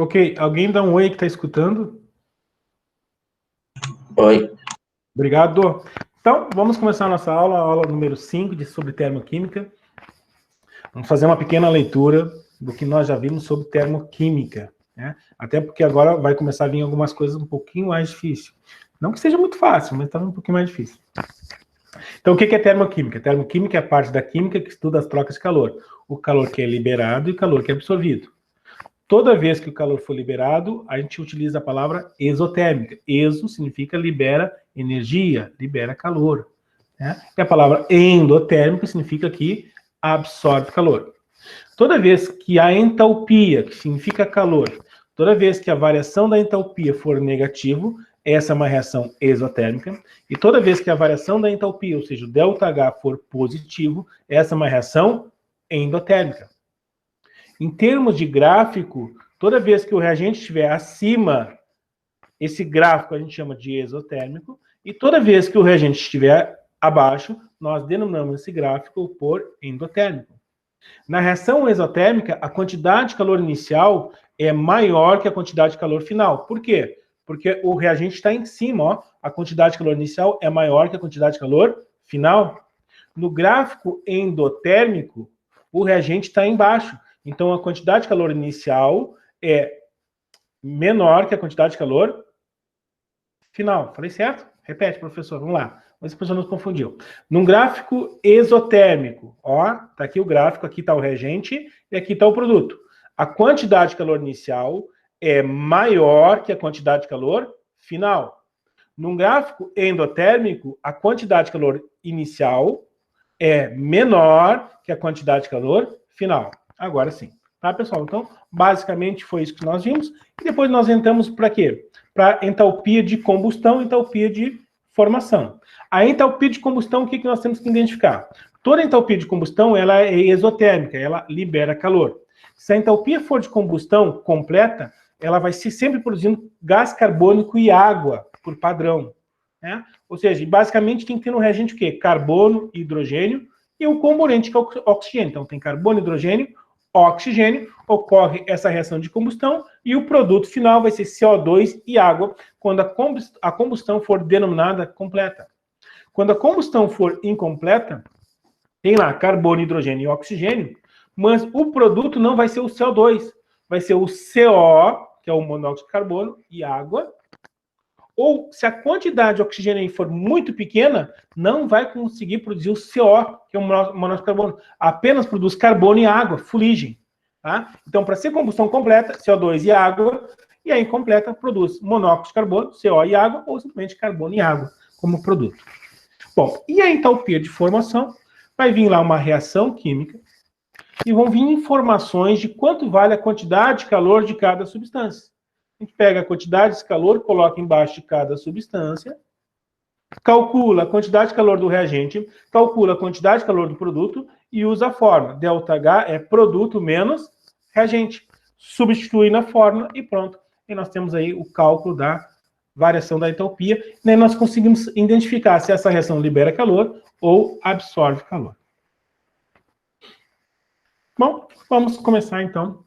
Ok, alguém dá um oi que está escutando? Oi. Obrigado. Então, vamos começar a nossa aula, a aula número 5 sobre termoquímica. Vamos fazer uma pequena leitura do que nós já vimos sobre termoquímica, né? Até porque agora vai começar a vir algumas coisas um pouquinho mais difíceis. Não que seja muito fácil, mas está um pouquinho mais difícil. Então, o que é termoquímica? Termoquímica é a parte da química que estuda as trocas de calor. O calor que é liberado e o calor que é absorvido. Toda vez que o calor for liberado, a gente utiliza a palavra exotérmica. Exo significa libera energia, libera calor, né? E a palavra endotérmica significa que absorve calor. Toda vez que a entalpia, que significa calor, toda vez que a variação da entalpia for negativo, essa é uma reação exotérmica. E toda vez que a variação da entalpia, ou seja, o ΔH, for positivo, essa é uma reação endotérmica. Em termos de gráfico, toda vez que o reagente estiver acima, esse gráfico a gente chama de exotérmico, e toda vez que o reagente estiver abaixo, nós denominamos esse gráfico por endotérmico. Na reação exotérmica, a quantidade de calor inicial é maior que a quantidade de calor final. Por quê? Porque o reagente está em cima, ó, a quantidade de calor inicial é maior que a quantidade de calor final. No gráfico endotérmico, o reagente está embaixo. Então, a quantidade de calor inicial é menor que a quantidade de calor final. Falei certo? Repete, professor, vamos lá. Mas a pessoa nos confundiu. Num gráfico exotérmico, ó, tá aqui o gráfico, aqui está o reagente e aqui está o produto. A quantidade de calor inicial é maior que a quantidade de calor final. Num gráfico endotérmico, a quantidade de calor inicial é menor que a quantidade de calor final. Agora sim. Tá, pessoal? Então, basicamente foi isso que nós vimos. E depois nós entramos para quê? Para entalpia de combustão e entalpia de formação. A entalpia de combustão, o que nós temos que identificar? Toda entalpia de combustão, ela é exotérmica, ela libera calor. Se a entalpia for de combustão completa, ela vai ser sempre produzindo gás carbônico e água, por padrão, né? Ou seja, basicamente tem que ter no reagente o quê? Carbono, hidrogênio e o componente que é o oxigênio. Então tem carbono, hidrogênio, oxigênio, ocorre essa reação de combustão e o produto final vai ser CO2 e água quando a combustão for denominada completa. Quando a combustão for incompleta, tem lá carbono, hidrogênio e oxigênio, mas o produto não vai ser o CO2, vai ser o CO, que é o monóxido de carbono, e água. Ou, se a quantidade de oxigênio for muito pequena, não vai conseguir produzir o CO, que é o monóxido de carbono. Apenas produz carbono e água, fuligem. Tá? Então, para ser combustão completa, CO2 e água, e a incompleta produz monóxido de carbono, CO e água, ou simplesmente carbono e água como produto. Bom, e a entalpia de formação? Vai vir lá uma reação química e vão vir informações de quanto vale a quantidade de calor de cada substância. A gente pega a quantidade de calor, coloca embaixo de cada substância, calcula a quantidade de calor do reagente, calcula a quantidade de calor do produto e usa a fórmula. ΔH é produto menos reagente. Substitui na fórmula e pronto. E nós temos aí o cálculo da variação da entalpia. E aí nós conseguimos identificar se essa reação libera calor ou absorve calor. Bom, vamos começar então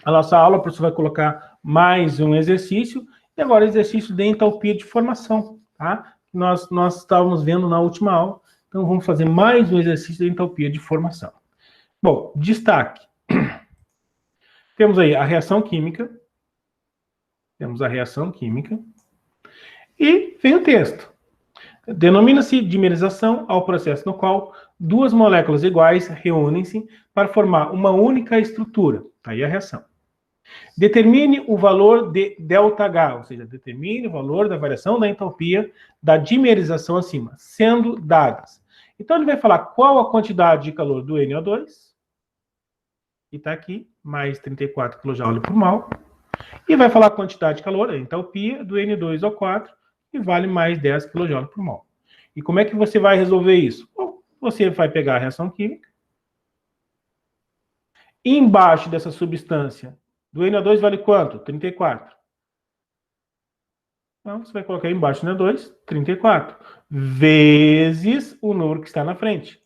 a nossa aula. O professor vai colocar mais um exercício, e agora exercício de entalpia de formação, tá? Nós estávamos vendo na última aula, então vamos fazer mais um exercício de entalpia de formação. Bom, destaque. Temos aí a reação química, e vem o texto. Denomina-se dimerização ao processo no qual duas moléculas iguais reúnem-se para formar uma única estrutura. Tá aí a reação. Determine o valor de ΔH, ou seja, determine o valor da variação da entalpia da dimerização acima, sendo dadas. Então, ele vai falar qual a quantidade de calor do NO2, que está aqui, mais 34 kJ por mol, e vai falar a quantidade de calor, a entalpia, do N2O4, que vale mais 10 kJ por mol. E como é que você vai resolver isso? Bom, você vai pegar a reação química, e embaixo dessa substância, do NO2 vale quanto? 34. Então, você vai colocar aí embaixo do NO2, 34. Vezes o número que está na frente.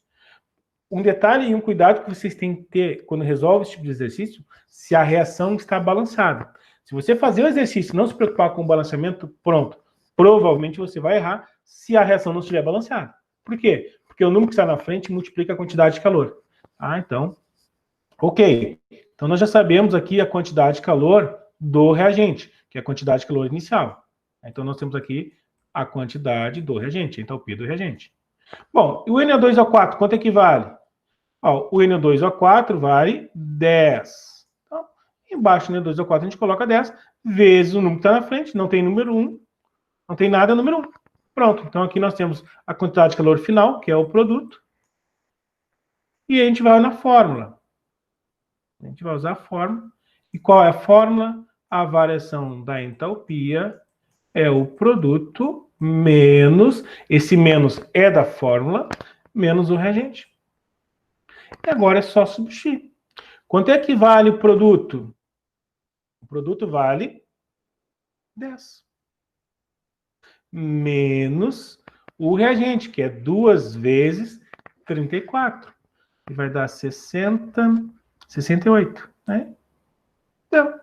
Um detalhe e um cuidado que vocês têm que ter quando resolve esse tipo de exercício, se a reação está balançada. Se você fazer o exercício e não se preocupar com o balanceamento, pronto, provavelmente você vai errar se a reação não estiver balanceada. Por quê? Porque o número que está na frente multiplica a quantidade de calor. Então, ok. Então, nós já sabemos aqui a quantidade de calor do reagente, que é a quantidade de calor inicial. Então, nós temos aqui a quantidade do reagente, a entalpia do reagente. Bom, e o NO2O4, quanto equivale? O NO2O4 vale 10. Então, embaixo do NO2O4 a gente coloca 10, vezes o número que está na frente, não tem número 1, não tem nada número 1. Pronto, então aqui nós temos a quantidade de calor final, que é o produto, e a gente vai na fórmula. A gente vai usar a fórmula. E qual é a fórmula? A variação da entalpia é o produto menos, esse menos é da fórmula, menos o reagente. E agora é só substituir. Quanto é que vale o produto? O produto vale 10. Menos o reagente, que é 2 vezes 34. E vai dar 68. Né? Então,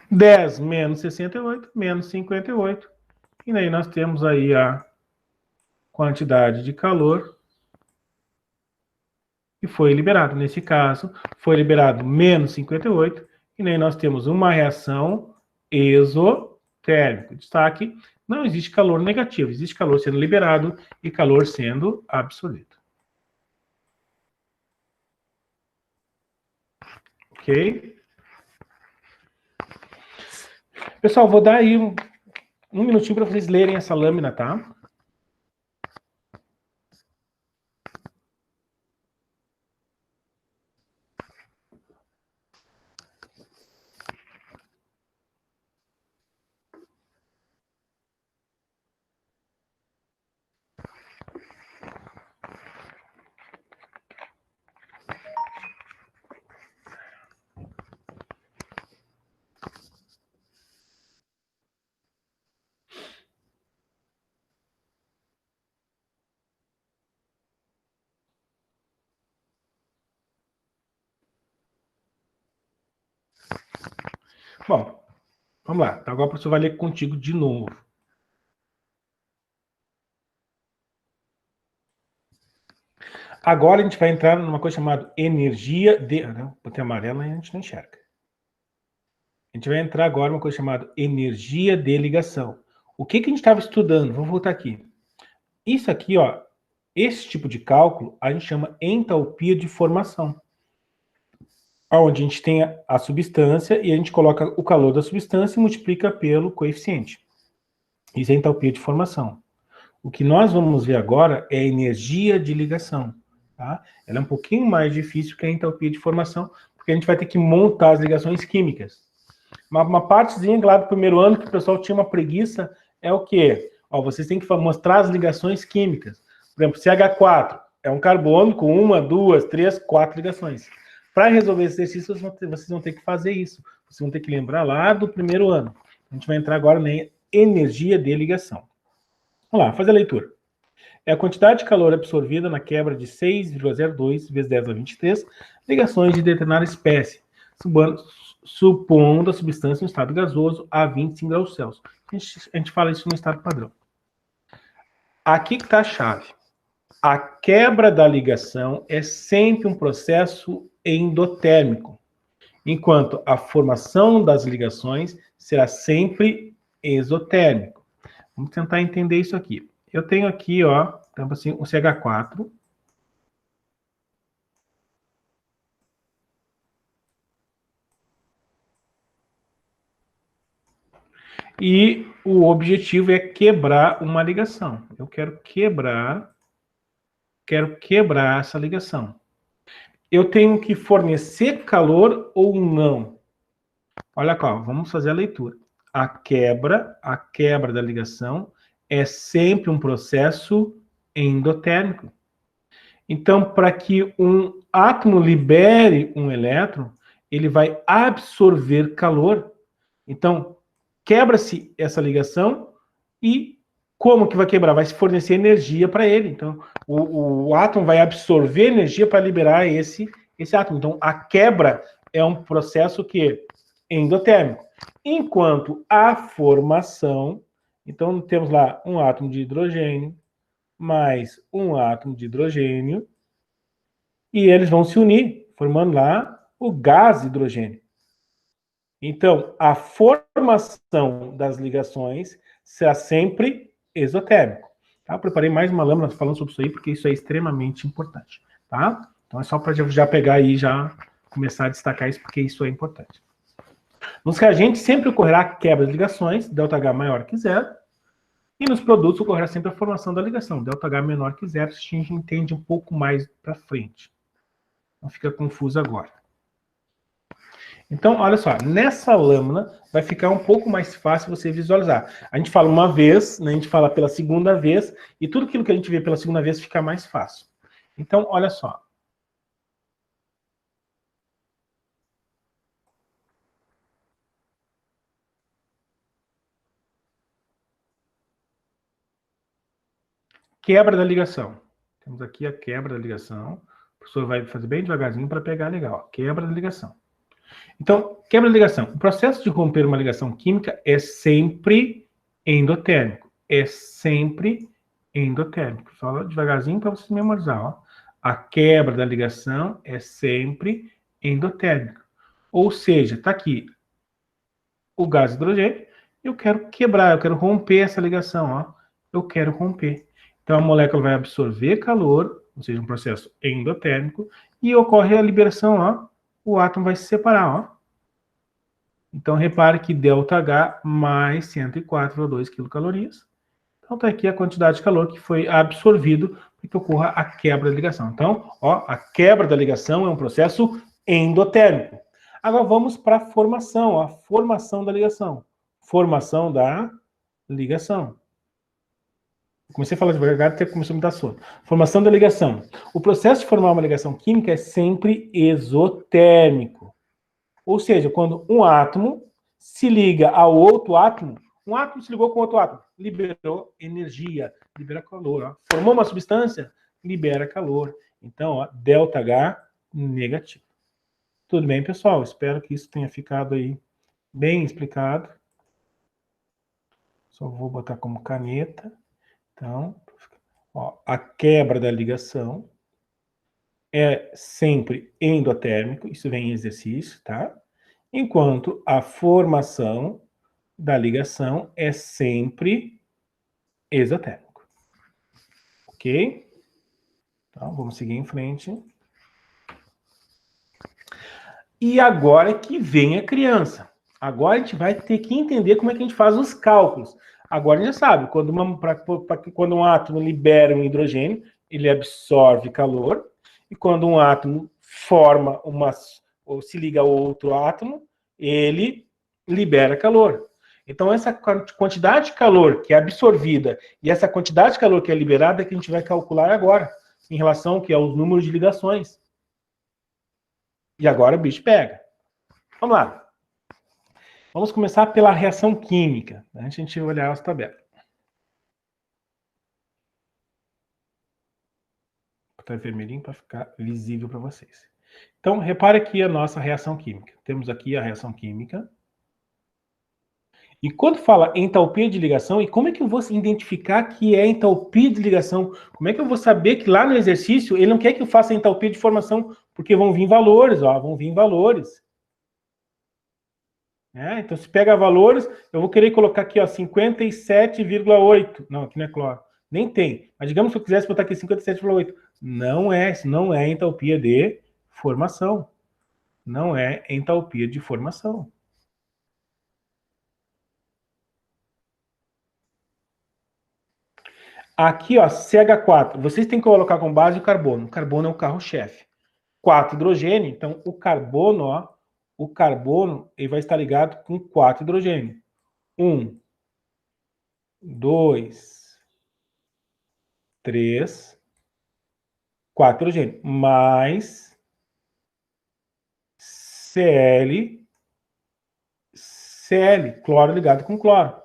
10 menos 68, menos 58. E daí nós temos aí a quantidade de calor que foi liberado. Nesse caso, foi liberado menos 58. E daí nós temos uma reação exotérmica. Destaque, não existe calor negativo. Existe calor sendo liberado e calor sendo absorvido. Ok? Pessoal, vou dar aí um minutinho para vocês lerem essa lâmina, tá? Bom, vamos lá. Agora o professor vai ler contigo de novo. Agora a gente vai entrar numa coisa chamada energia de... Não, botei amarelo e a gente não enxerga. A gente vai entrar agora numa coisa chamada energia de ligação. O que a gente estava estudando? Vou voltar aqui. Isso aqui, ó, esse tipo de cálculo, a gente chama entalpia de formação. Onde a gente tem a substância e a gente coloca o calor da substância e multiplica pelo coeficiente. Isso é entalpia de formação. O que nós vamos ver agora é a energia de ligação. Tá? Ela é um pouquinho mais difícil que a entalpia de formação, porque a gente vai ter que montar as ligações químicas. Uma partezinha lá do primeiro ano que o pessoal tinha uma preguiça é o quê? Vocês têm que mostrar as ligações químicas. Por exemplo, CH4 é um carbono com 1, 2, 3, 4 ligações. Para resolver esse exercício, vocês vão ter que fazer isso. Vocês vão ter que lembrar lá do primeiro ano. A gente vai entrar agora na energia de ligação. Vamos lá, fazer a leitura. É a quantidade de calor absorvida na quebra de 6,02 vezes 10 a 23 ligações de determinada espécie, supondo a substância em estado gasoso a 25 graus Celsius. A gente fala isso no estado padrão. Aqui que está a chave. A quebra da ligação é sempre um processo endotérmico, enquanto a formação das ligações será sempre exotérmico. Vamos tentar entender isso aqui. Eu tenho aqui, ó, então assim, o CH4. E o objetivo é quebrar uma ligação. Eu quero quebrar essa ligação. Eu tenho que fornecer calor ou não? Olha cá, vamos fazer a leitura. A quebra da ligação é sempre um processo endotérmico. Então, para que um átomo libere um elétron, ele vai absorver calor. Então, quebra-se essa ligação e como que vai quebrar? Vai se fornecer energia para ele. Então, o átomo vai absorver energia para liberar esse átomo. Então, a quebra é um processo que endotérmico. Enquanto a formação, então temos lá um átomo de hidrogênio, mais um átomo de hidrogênio, e eles vão se unir, formando lá o gás hidrogênio. Então, a formação das ligações será sempre exotérmico. Tá? Eu preparei mais uma lâmina falando sobre isso aí, porque isso é extremamente importante. Tá? Então, é só para já pegar aí e já começar a destacar isso, porque isso é importante. Nos reagentes sempre ocorrerá a quebra de ligações, ΔH maior que zero, e nos produtos ocorrerá sempre a formação da ligação, ΔH menor que zero, isso a gente entende um pouco mais para frente. Não fica confuso agora. Então, olha só, nessa lâmina vai ficar um pouco mais fácil você visualizar. A gente fala uma vez, né, a gente fala pela segunda vez, e tudo aquilo que a gente vê pela segunda vez fica mais fácil. Então, olha só. Quebra da ligação. Temos aqui a quebra da ligação. O professor vai fazer bem devagarzinho para pegar legal. Quebra da ligação. Então, quebra da ligação. O processo de romper uma ligação química é sempre endotérmico. É sempre endotérmico. Fala devagarzinho para você memorizar. Ó. A quebra da ligação é sempre endotérmica. Ou seja, está aqui o gás hidrogênio. Eu quero quebrar, eu quero romper essa ligação. Ó. Eu quero romper. Então, a molécula vai absorver calor, ou seja, um processo endotérmico, e ocorre a liberação, ó, o átomo vai se separar, ó. Então, repare que ΔH mais 104,2 quilocalorias. Então, está aqui a quantidade de calor que foi absorvido para que ocorra a quebra da ligação. Então, ó, a quebra da ligação é um processo endotérmico. Agora, vamos para a formação, ó, a formação da ligação. Formação da ligação. Comecei a falar devagar até começou a me dar sono. Formação da ligação. O processo de formar uma ligação química é sempre exotérmico. Ou seja, quando um átomo se liga ao outro átomo, um átomo se ligou com outro átomo, liberou energia, libera calor. Ó. Formou uma substância, libera calor. Então, ó, ΔH negativo. Tudo bem, pessoal? Espero que isso tenha ficado aí bem explicado. Só vou botar como caneta. Então, ó, a quebra da ligação é sempre endotérmico, isso vem em exercício, tá? Enquanto a formação da ligação é sempre exotérmico. Ok? Então, vamos seguir em frente. E agora que vem a criança. Agora a gente vai ter que entender como é que a gente faz os cálculos. Agora a gente já sabe, quando um átomo libera um hidrogênio, ele absorve calor, e quando um átomo forma ou se liga ao outro átomo, ele libera calor. Então, essa quantidade de calor que é absorvida e essa quantidade de calor que é liberada é que a gente vai calcular agora, em relação ao que é os números de ligações. E agora o bicho pega. Vamos lá. Vamos começar pela reação química, antes de a gente olhar as tabelas. Vou botar vermelhinho para ficar visível para vocês. Então, repare aqui a nossa reação química. Temos aqui a reação química. E quando fala entalpia de ligação, e como é que eu vou identificar que é entalpia de ligação? Como é que eu vou saber que lá no exercício ele não quer que eu faça entalpia de formação? Porque vão vir valores, ó, vão vir valores. Então, se pega valores, eu vou querer colocar aqui, ó, 57,8. Não, aqui não é cloro. Nem tem. Mas digamos que eu quisesse botar aqui 57,8. Não é, isso não é entalpia de formação. Não é entalpia de formação. Aqui, ó, CH4. Vocês têm que colocar com base o carbono. O carbono é o carro-chefe. 4 hidrogênio, então o carbono, ó, ele vai estar ligado com 4 hidrogênio. 1, 2, 3, 4 hidrogênio, mais Cl, cloro ligado com cloro.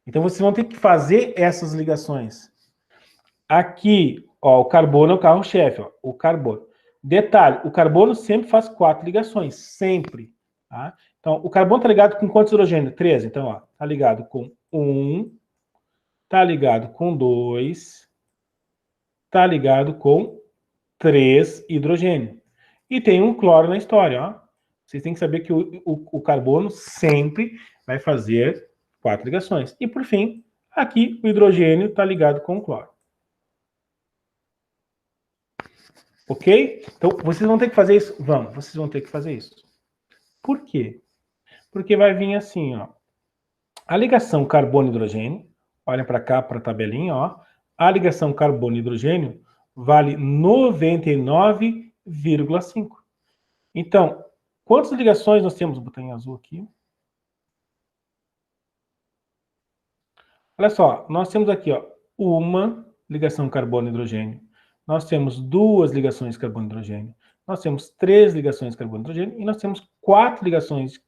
Então, vocês vão ter que fazer essas ligações. Aqui, ó, o carbono é o carro-chefe, o carbono. Detalhe, o carbono sempre faz 4 ligações, sempre. Tá? Então, o carbono está ligado com quantos hidrogênios? 3. Então, ó, está ligado com 1, está ligado com 2, está ligado com 3 hidrogênio. E tem um cloro na história, ó. Vocês têm que saber que o carbono sempre vai fazer 4 ligações. E, por fim, aqui o hidrogênio está ligado com o cloro. Ok? Então, vocês vão ter que fazer isso? Vamos, vocês vão ter que fazer isso. Por quê? Porque vai vir assim, ó. A ligação carbono-hidrogênio, olha para cá, para a tabelinha, ó. A ligação carbono-hidrogênio vale 99,5. Então, quantas ligações nós temos? Vou botar em azul aqui. Olha só, nós temos aqui, ó, uma ligação carbono-hidrogênio. Nós temos 2 ligações carbono-hidrogênio. Nós temos 3 ligações carbono-hidrogênio. E nós temos 4 ligações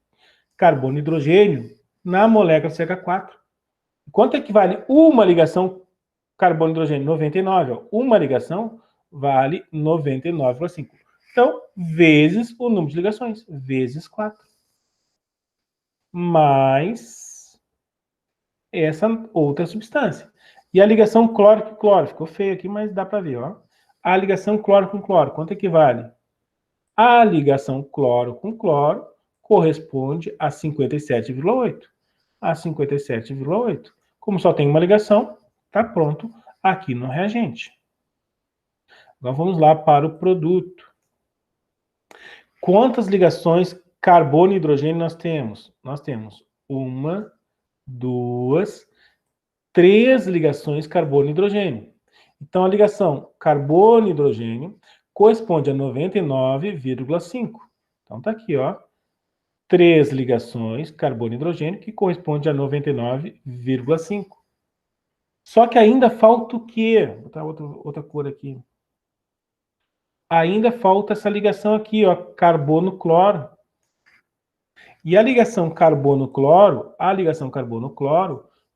carbono-hidrogênio na molécula CH4. Quanto equivale uma ligação carbono-hidrogênio? 99. Ó. Uma ligação vale 99,5. Então, vezes o número de ligações, vezes 4. Mais essa outra substância. E a ligação cloro com cloro, ficou feio aqui, mas dá para ver, ó. A ligação cloro com cloro, quanto equivale? A ligação cloro com cloro corresponde a 57,8. A 57,8. Como só tem uma ligação, está pronto aqui no reagente. Agora vamos lá para o produto. Quantas ligações carbono e hidrogênio nós temos? Nós temos 1, 2, 3 ligações carbono e hidrogênio. Então, a ligação carbono e hidrogênio corresponde a 99,5. Então, tá aqui, ó. 3 ligações carbono e hidrogênio, que corresponde a 99,5. Só que ainda falta o quê? Vou botar outra cor aqui. Ainda falta essa ligação aqui, ó, carbono-cloro. E a ligação carbono-cloro,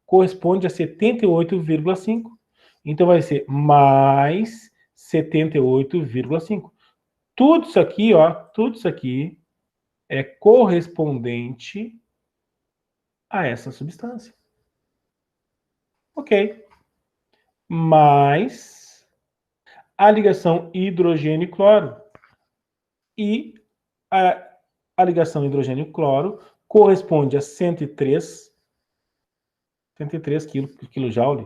corresponde a 78,5. Então, vai ser mais 78,5. Tudo isso aqui, ó, tudo isso aqui é correspondente a essa substância. Ok. Mais a ligação hidrogênio e cloro. E a ligação hidrogênio e cloro corresponde a 103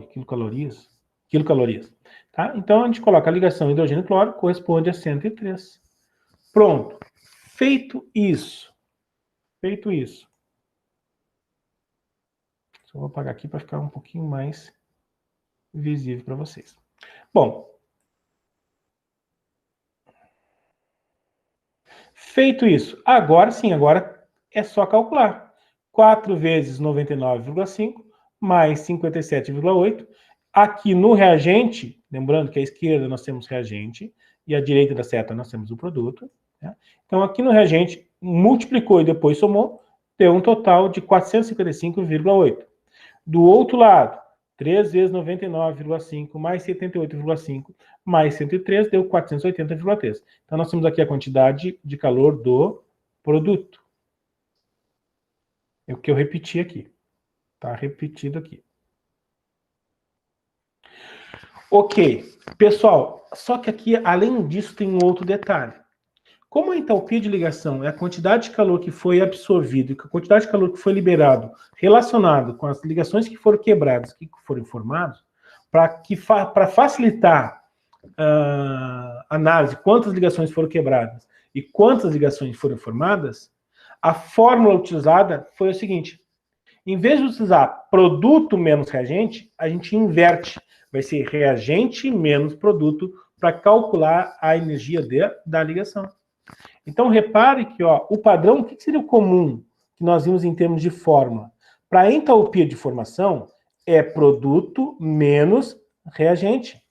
quilocalorias. Tá? Então, a gente coloca a ligação hidrogênio e cloro, corresponde a 103. Pronto. Feito isso. Só vou apagar aqui para ficar um pouquinho mais visível para vocês. Bom. Feito isso. Agora sim, agora é só calcular. 4 vezes 99,5 mais 57,8. Aqui no reagente, lembrando que à esquerda nós temos reagente e à direita da seta nós temos o produto. Né? Então, aqui no reagente, multiplicou e depois somou, deu um total de 455,8. Do outro lado, 3 vezes 99,5 mais 78,5 mais 103 deu 480,3. Então, nós temos aqui a quantidade de calor do produto. É o que eu repeti aqui. Está repetido aqui. Ok. Pessoal, só que aqui, além disso, tem um outro detalhe. Como a entalpia de ligação é a quantidade de calor que foi absorvido e a quantidade de calor que foi liberado relacionado com as ligações que foram quebradas, que foram formadas, para facilitar a análise de quantas ligações foram quebradas e quantas ligações foram formadas, a fórmula utilizada foi o seguinte: em vez de utilizar produto menos reagente, a gente inverte. Vai ser reagente menos produto para calcular a energia da ligação. Então, repare que ó, o padrão, o que seria o comum que nós vimos em termos de fórmula? Para a entalpia de formação, é produto menos reagente.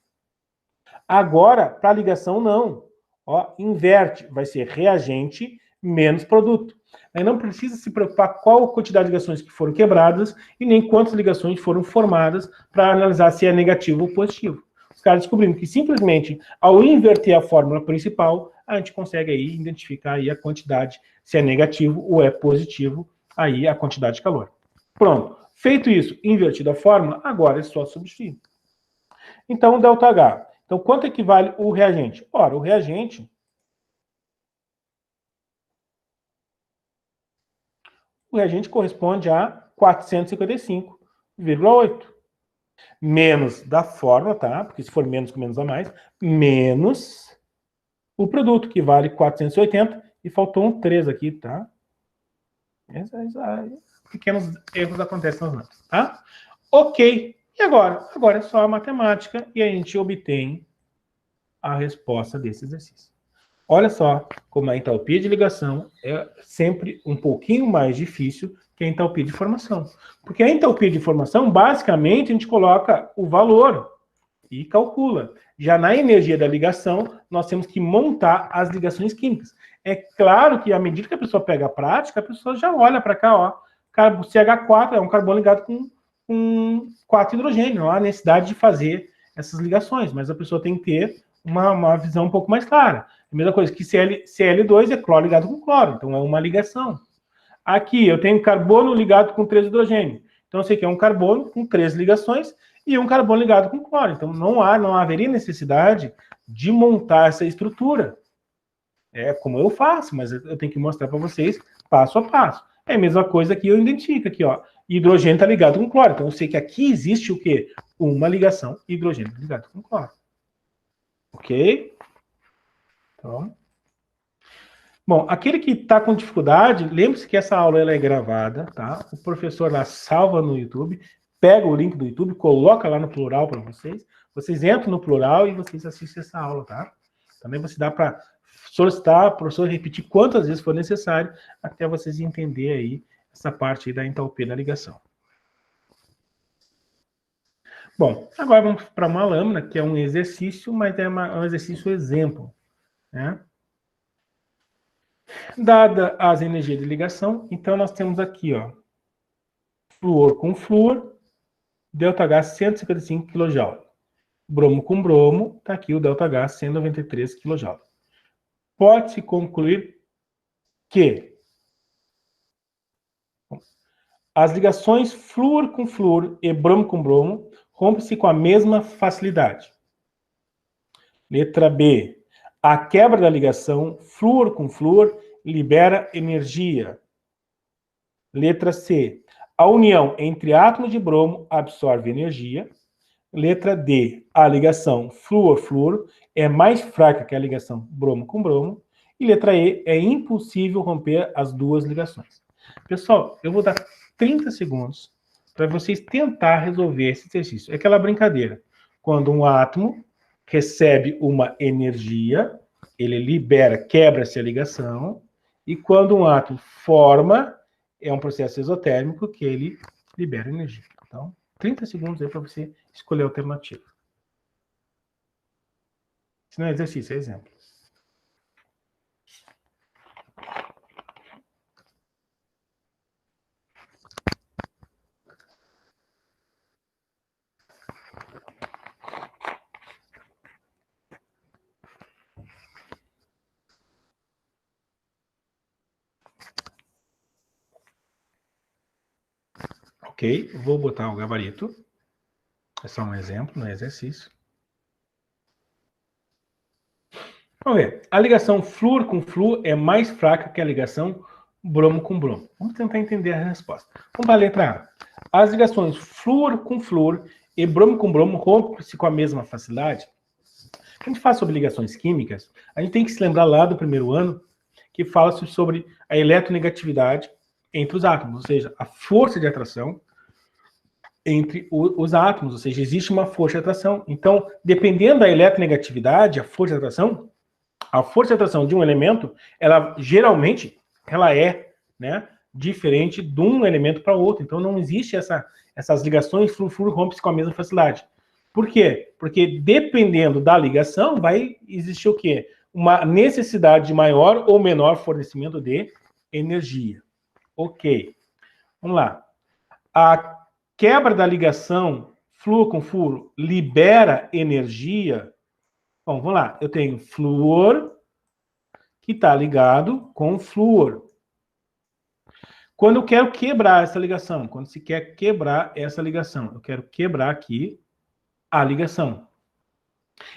Agora, para a ligação, não. Ó, inverte, vai ser reagente menos produto. Aí não precisa se preocupar qual a quantidade de ligações que foram quebradas e nem quantas ligações foram formadas para analisar se é negativo ou positivo. Os caras descobriram que simplesmente, ao inverter a fórmula principal, a gente consegue aí identificar aí a quantidade, se é negativo ou é positivo, aí a quantidade de calor. Pronto. Feito isso, invertida a fórmula, agora é só substituir. Então, ΔH. Então, quanto equivale o reagente? Ora, o reagente corresponde a 455,8. Menos da fórmula, tá? Porque se for menos com menos a mais, menos o produto, que vale 480, e faltou um 3 aqui, tá? Pequenos erros acontecem nas notas, tá? Ok. E agora? Agora é só a matemática e a gente obtém a resposta desse exercício. Olha só como a entalpia de ligação é sempre um pouquinho mais difícil que a entalpia de formação. Porque a entalpia de formação, basicamente, a gente coloca o valor e calcula. Já na energia da ligação, nós temos que montar as ligações químicas. É claro que, à medida que a pessoa pega a prática, a pessoa já olha para cá, ó. CH4 é um carbono ligado com 4 hidrogênios. Não há necessidade de fazer essas ligações, mas a pessoa tem que ter uma visão um pouco mais clara. A mesma coisa que Cl2 é cloro ligado com cloro, então é uma ligação. Aqui eu tenho carbono ligado com 3 hidrogênios. Então eu sei que é um carbono com 3 ligações e um carbono ligado com cloro. Então não haveria necessidade de montar essa estrutura. É como eu faço, mas eu tenho que mostrar para vocês passo a passo. É a mesma coisa que eu identifico aqui, ó. Hidrogênio está ligado com cloro. Então eu sei que aqui existe o quê? Uma ligação hidrogênio ligado com cloro. Ok? Então, bom, aquele que está com dificuldade, lembre-se que essa aula ela é gravada, tá? O professor lá salva no YouTube, pega o link do YouTube, coloca lá no plural para vocês. Vocês entram no plural e vocês assistem essa aula, tá? Também você dá para solicitar o professor repetir quantas vezes for necessário até vocês entenderem aí essa parte aí da entalpia da ligação. Bom, agora vamos para uma lâmina, que é um exercício, mas é um exercício exemplo, né? Dada as energias de ligação, então nós temos aqui, ó, flúor com flúor, ΔH 155 kJ. Bromo com bromo, está aqui o ΔH 193 kJ. Pode-se concluir que as ligações flúor com flúor e bromo com bromo rompem-se com a mesma facilidade. Letra B. A quebra da ligação flúor com flúor libera energia. Letra C. A união entre átomos de bromo absorve energia. Letra D. A ligação flúor-flúor é mais fraca que a ligação bromo com bromo. E letra E. É impossível romper as duas ligações. Pessoal, eu vou dar 30 segundos para vocês tentar resolver esse exercício. É aquela brincadeira. Quando um átomo recebe uma energia, ele libera, quebra-se a ligação. E quando um átomo forma, é um processo exotérmico que ele libera energia. Então, 30 segundos aí para você escolher a alternativa. Isso não é exercício, é exemplo. Ok, vou botar o gabarito. É só um exemplo, não é exercício. Vamos ver. A ligação flúor com flúor é mais fraca que a ligação bromo com bromo. Vamos tentar entender a resposta. Vamos para a letra A. As ligações flúor com flúor e bromo com bromo rompem-se com a mesma facilidade. Quando a gente fala sobre ligações químicas, a gente tem que se lembrar lá do primeiro ano, que fala sobre a eletronegatividade entre os átomos, ou seja, a força de atração entre os átomos, ou seja, existe uma força de atração. Então, dependendo da eletronegatividade, a força de atração de um elemento, ela geralmente ela é, né, diferente de um elemento para outro. Então, não existe essas ligações flúor rompe-se com a mesma facilidade. Por quê? Porque dependendo da ligação, vai existir o quê? Uma necessidade de maior ou menor fornecimento de energia. Ok. Vamos lá. A quebra da ligação flúor com flúor libera energia. Bom, vamos lá. Eu tenho flúor que está ligado com flúor. Quando eu quero quebrar essa ligação, quando se quer quebrar essa ligação, eu quero quebrar aqui a ligação.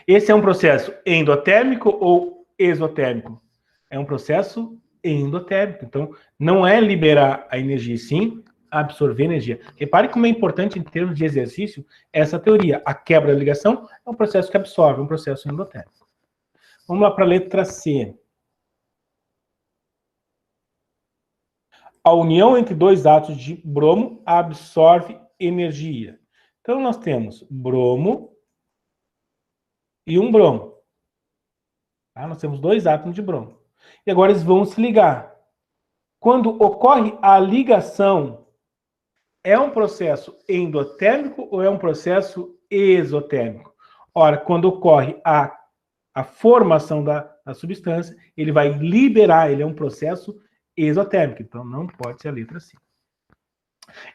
Esse é um processo endotérmico ou exotérmico? É um processo endotérmico. Então, não é liberar a energia, sim absorver energia. Repare como é importante, em termos de exercício, essa teoria. A quebra da ligação é um processo que absorve, um processo endotérmico. Vamos lá para a letra C. A união entre dois átomos de bromo absorve energia. Então, nós temos bromo e um bromo. Tá? Nós temos dois átomos de bromo. E agora eles vão se ligar. Quando ocorre a ligação, é um processo endotérmico ou é um processo exotérmico? Ora, quando ocorre a formação da substância, ele vai liberar, ele é um processo exotérmico. Então, não pode ser a letra C.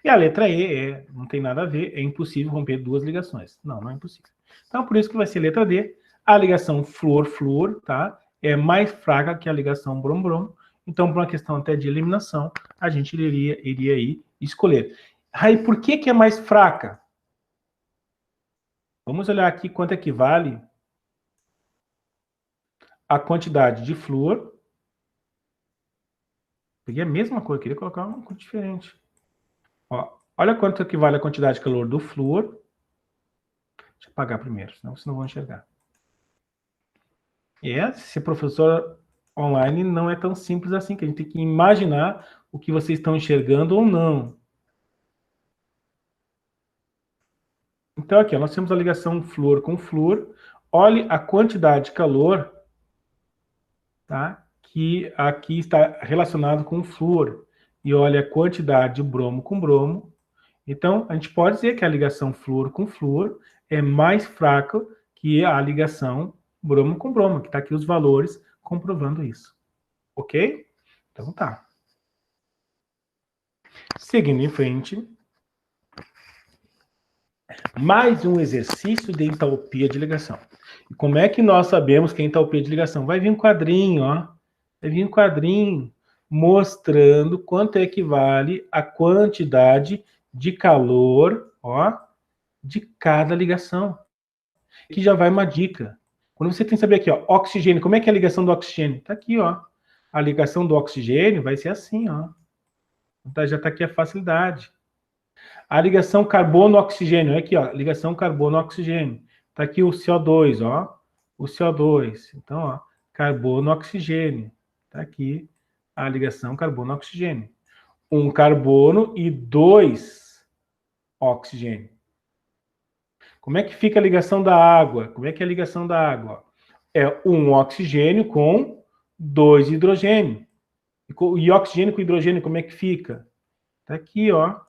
E a letra E não tem nada a ver, é impossível romper duas ligações. Não, não é impossível. Então, por isso que vai ser letra D. A ligação flúor-flúor, tá? É mais fraca que a ligação brom-brom. Então, por uma questão até de eliminação, a gente iria aí escolher. Aí, por que é mais fraca? Vamos olhar aqui quanto equivale a quantidade de flúor. Peguei a mesma cor, queria colocar uma cor diferente. Ó, olha quanto equivale a quantidade de calor do flúor. Deixa eu apagar primeiro, senão vocês não vão enxergar. Ser professor online não é tão simples assim, que a gente tem que imaginar o que vocês estão enxergando ou não. Então, aqui, ó, nós temos a ligação flúor com flúor. Olhe a quantidade de calor, tá, que aqui está relacionado com o flúor. E olha a quantidade de bromo com bromo. Então, a gente pode dizer que a ligação flúor com flúor é mais fraca que a ligação bromo com bromo, que está aqui os valores comprovando isso. Ok? Então tá. Seguindo em frente. Mais um exercício de entalpia de ligação. E como é que nós sabemos que é entalpia de ligação? Vai vir um quadrinho, ó. Vai vir um quadrinho mostrando quanto equivale a quantidade de calor, ó, de cada ligação. Aqui já vai uma dica. Quando você tem que saber aqui, ó, oxigênio, como é que é a ligação do oxigênio? Tá aqui, ó. A ligação do oxigênio vai ser assim, ó. Então, já tá aqui a facilidade. A ligação carbono-oxigênio, aqui, ó, ligação carbono-oxigênio. Tá aqui o CO2, ó, o CO2. Então, ó, carbono-oxigênio. Tá aqui a ligação carbono-oxigênio. Um carbono e 2 oxigênio. Como é que fica a ligação da água? Como é que é a ligação da água? É um oxigênio com 2 hidrogênio. E oxigênio com hidrogênio, como é que fica? Tá aqui, ó.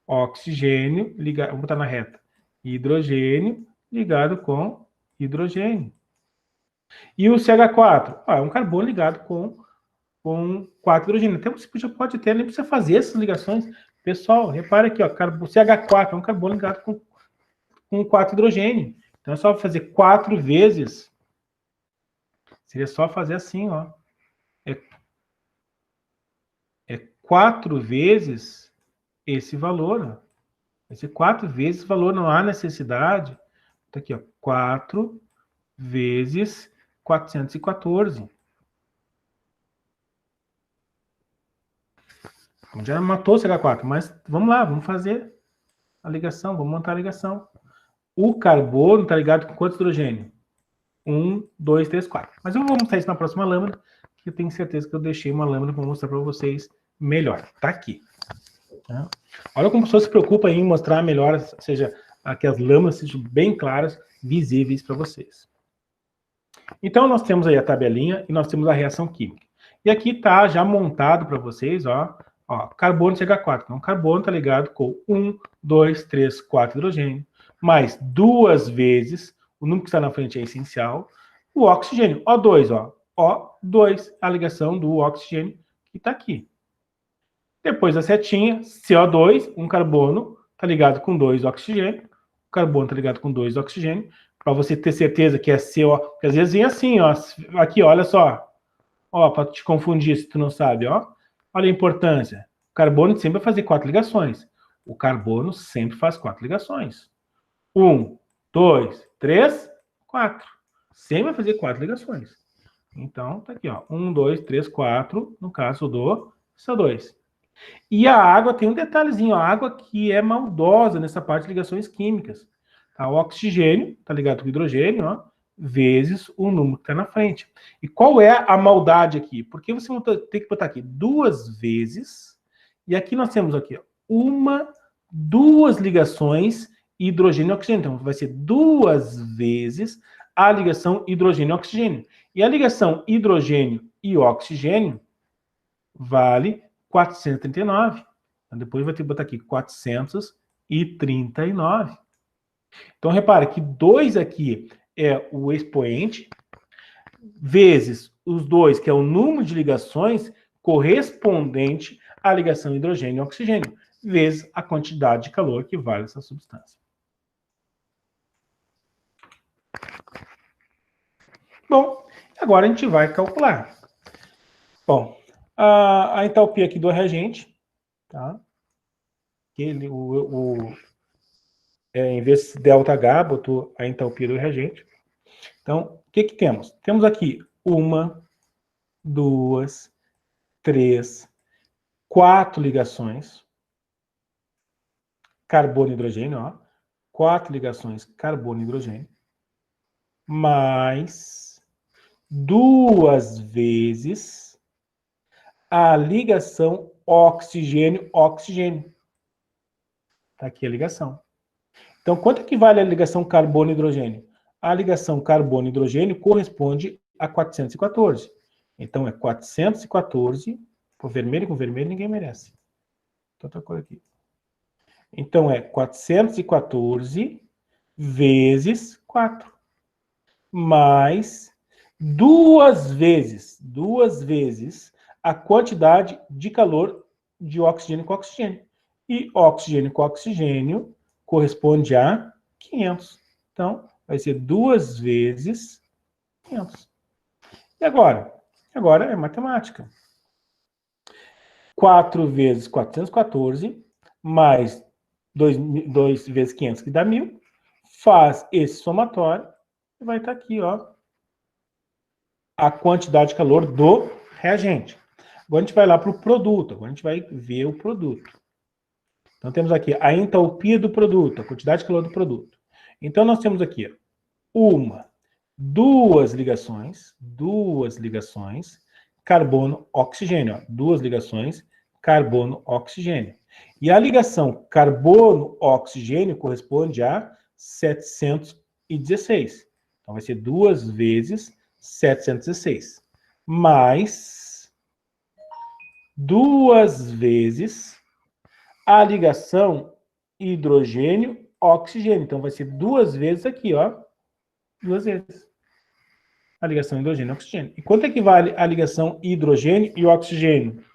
Oxigênio ligado, vamos botar na reta. Hidrogênio ligado com hidrogênio. E o CH4? É um carbono ligado com 4 hidrogênios. Então você já pode ter, nem precisa fazer essas ligações. Pessoal, repara aqui, ó, o CH4 é um carbono ligado com 4 hidrogênios. Então é só fazer 4 vezes. Seria só fazer assim, ó. É 4 vezes esse valor. Vai ser 4 vezes o valor, não há necessidade. Tá aqui, ó, 4 vezes 414. Já matou o CH4, mas vamos lá, vamos fazer a ligação, vamos montar a ligação. O carbono está ligado com quantos hidrogênio? 1, 2, 3, 4. Mas eu vou mostrar isso na próxima lâmina, que eu tenho certeza que eu deixei uma lâmina para mostrar para vocês melhor. Tá aqui. Tá? Olha como a pessoa se preocupa em mostrar melhor, ou seja, que as lâminas sejam bem claras, visíveis para vocês. Então, nós temos aí a tabelinha e nós temos a reação química. E aqui está já montado para vocês, ó, carbono CH4. Então, carbono está ligado com 1, 2, 3, 4 hidrogênio, mais 2 vezes, o número que está na frente é essencial, o oxigênio, O2, ó, O2, a ligação do oxigênio que está aqui. Depois a setinha, CO2, um carbono, está ligado com 2 oxigênio, o carbono está ligado com 2 oxigênio, para você ter certeza que é CO, porque às vezes vem assim, ó, aqui, olha só, Ó, para te confundir se tu não sabe, ó. Olha a importância. O carbono sempre vai fazer 4 ligações. O carbono sempre faz 4 ligações. 1, 2, 3, 4. Sempre vai fazer 4 ligações. Então, tá aqui, ó. 1, 2, 3, 4, no caso do CO2. E a água tem um detalhezinho, a água que é maldosa nessa parte de ligações químicas. Tá? O oxigênio, tá ligado com o hidrogênio, ó, vezes o número que está na frente. E qual é a maldade aqui? Porque você tem que botar aqui 2 vezes, e aqui nós temos aqui, ó, 2 ligações hidrogênio e oxigênio. Então, vai ser 2 vezes a ligação hidrogênio e oxigênio. E a ligação hidrogênio e oxigênio vale 439. Então, depois vai ter que botar aqui 439. Então, repare que 2 aqui é o expoente, vezes os 2, que é o número de ligações correspondente à ligação hidrogênio e oxigênio, vezes a quantidade de calor que vale essa substância. Bom, agora a gente vai calcular. Bom, a entalpia aqui do reagente, tá? Em vez de ΔH, botou a entalpia do reagente. Então, o que temos? Temos aqui 1, 2, 3, 4 ligações carbono e hidrogênio, ó. 4 ligações carbono e hidrogênio, mais 2 vezes a ligação oxigênio-oxigênio. Tá aqui a ligação. Então, quanto é que vale a ligação carbono e hidrogênio? A ligação carbono e hidrogênio corresponde a 414. Então, é 414, por vermelho com vermelho ninguém merece. Outra cor aqui. Então, é 414 vezes 4. Mais 2 vezes a quantidade de calor de oxigênio com oxigênio. E oxigênio com oxigênio corresponde a 500. Então, vai ser 2 vezes 500. E agora? Agora é matemática. 4 vezes 414, mais 2 vezes 500, que dá 1.000. Faz esse somatório e vai estar aqui, ó, a quantidade de calor do reagente. Agora a gente vai lá para o produto. Agora a gente vai ver o produto. Então temos aqui a entalpia do produto, a quantidade de calor do produto. Então nós temos aqui, ó, 2 ligações, carbono-oxigênio, 2 ligações carbono-oxigênio. E a ligação carbono-oxigênio corresponde a 716. Então vai ser 2 vezes 716. Mais 2 vezes a ligação hidrogênio-oxigênio. Então vai ser 2 vezes aqui, ó. 2 vezes a ligação hidrogênio e oxigênio. E quanto é que vale a ligação hidrogênio e oxigênio?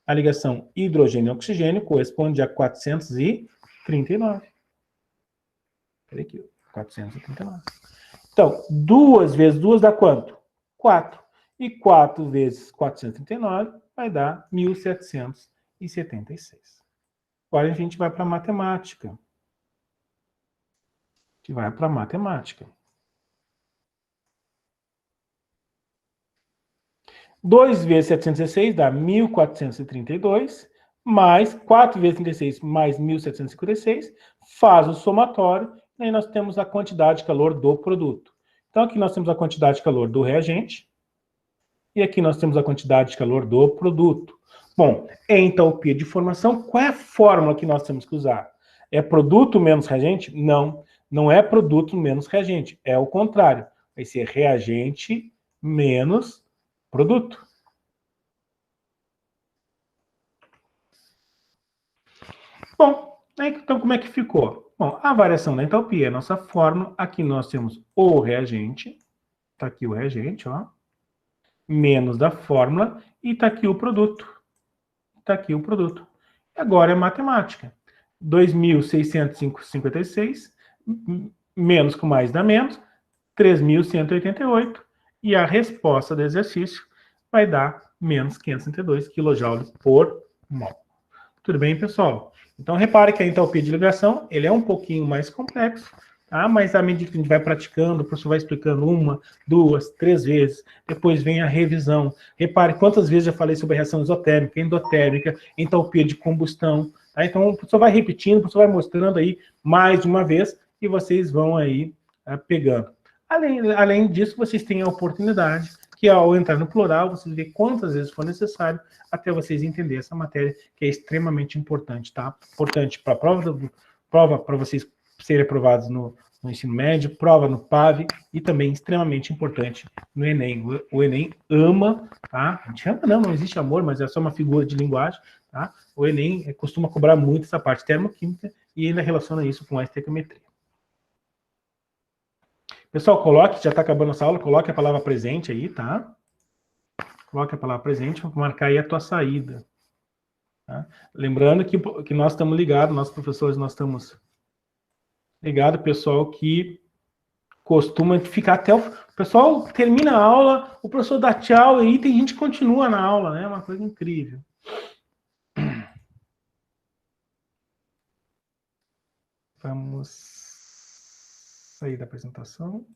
A ligação hidrogênio e oxigênio corresponde a 439. Peraí aqui, 439. Então, 2 vezes 2 dá quanto? 4. E 4 vezes 439 vai dar 1.776. Agora a gente vai para a matemática. A gente vai para a matemática. 2 vezes 716 dá 1.432, mais 4 vezes 36 mais 1.756, faz o somatório, e aí nós temos a quantidade de calor do produto. Então aqui nós temos a quantidade de calor do reagente, e aqui nós temos a quantidade de calor do produto. Bom, entalpia de formação, qual é a fórmula que nós temos que usar? É produto menos reagente? Não, não é produto menos reagente, é o contrário. Vai ser reagente menos produto. Bom, então como é que ficou? Bom, a variação da entalpia é a nossa fórmula. Aqui nós temos o reagente. Está aqui o reagente, ó. Menos da fórmula. E está aqui o produto. Está aqui o produto. Agora é matemática. 2.656 menos com mais dá menos. 3.188. E a resposta do exercício vai dar menos 532 kJ por mol. Tudo bem, pessoal? Então, repare que a entalpia de ligação, ele é um pouquinho mais complexo, tá? Mas à medida que a gente vai praticando, o professor vai explicando 1, 2, 3 vezes, depois vem a revisão. Repare quantas vezes eu falei sobre a reação isotérmica, endotérmica, entalpia de combustão, tá? Então, o professor vai repetindo, o professor vai mostrando aí mais uma vez, e vocês vão aí pegando. Além disso, vocês têm a oportunidade que ao entrar no plural, vocês veem quantas vezes for necessário até vocês entenderem essa matéria, que é extremamente importante, tá? Importante para a prova para vocês serem aprovados no ensino médio, prova no PAV e também extremamente importante no Enem. O Enem ama, tá? A gente ama não existe amor, mas é só uma figura de linguagem, tá? O Enem costuma cobrar muito essa parte termoquímica e ainda relaciona isso com a estequiometria. Pessoal, coloque, já está acabando essa aula, coloque a palavra presente aí, tá? Coloque a palavra presente para marcar aí a tua saída. Tá? Lembrando que nós estamos ligados, nós professores, nós estamos ligados, pessoal que costuma ficar até o pessoal termina a aula, o professor dá tchau e aí tem gente que continua na aula, né? É uma coisa incrível. Vamos sair da apresentação.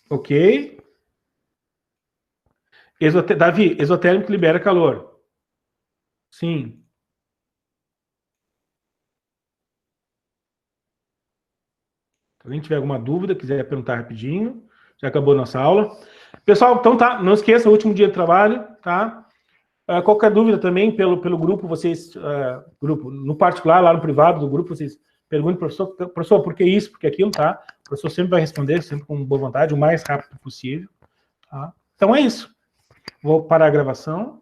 Ok. Davi, exotérmico libera calor. Sim. Se alguém tiver alguma dúvida, quiser perguntar rapidinho, já acabou a nossa aula. Pessoal, então tá, não esqueça, o último dia de trabalho, tá? Qualquer dúvida também pelo grupo, vocês, grupo, no particular, lá no privado do grupo, vocês perguntem, professor, por que isso, por que aquilo, tá? O professor sempre vai responder, sempre com boa vontade, o mais rápido possível, tá? Então é isso. Vou parar a gravação.